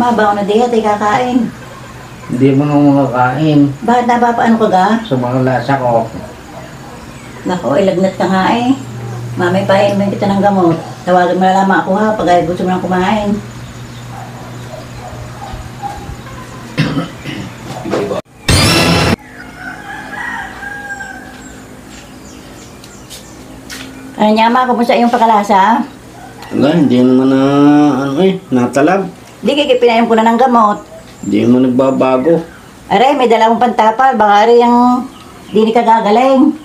ama, baka na diha, tayo kakain. Hindi mo nang makakain. Bakit napapaano ka ga? Sa mga lasa ko. Nako, ilagnat ka nga eh. Mami, painumin kita ng gamot. Tawagan mo na lamang ako ha, pag ay gusto mo nang kumain. Ano niya ma, kumusta yung pakalasa? Wala, hindi naman na, natalab. Di kikipinayin ko na ng gamot. Hindi mo nagbabago. Aray, may dala akong pantapal. Baka aray yung di ka gagaling.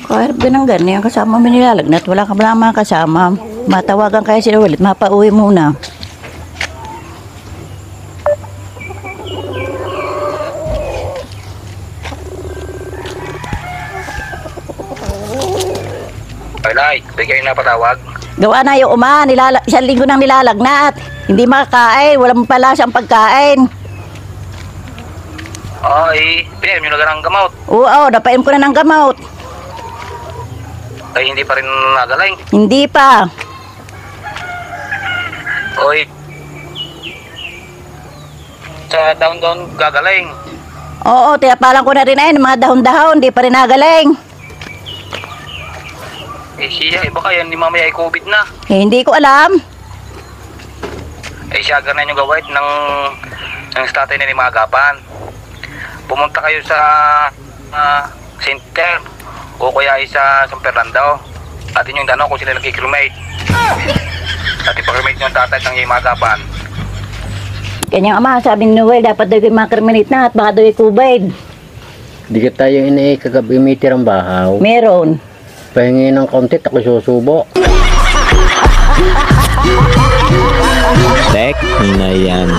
Kahit binanggan yung kasama mo nilalagnat, wala ka ba mga kasama? Matawagan kaya sila ulit, mapauwi muna. Ay, bigay na patawag. Gawa na yung isang linggo nang nilalagnat. Hindi makakain, walang palasa ang pagkain. Ay, pinayam nyo na ng gamot. Oo, napainom ko na ng gamot. Ay, hindi pa rin nagaling. Hindi pa. Oy, sa down gagaling. Oo, tiyapalan ko na rin ay mga dahon-dahon, di pa rin nagaling. Eh siya, baka yan di mamaya ay COVID na. Eh, hindi ko alam. Eh siya, ganun yung gawait ng statay na ni Magapan. Pumunta kayo sa center o kaya sa San Fernando. At inyong tanong kung sila nagkikilumate. At ipag-cremate yung tatay ng Magapan. Kanyang ama, sabi ni Noel, dapat daw yung makriminate na at baka daw yung COVID. Hindi ka tayo kagabi ang bahaw. Meron. Pahingi ng konti, ako susubo. Tek na yan.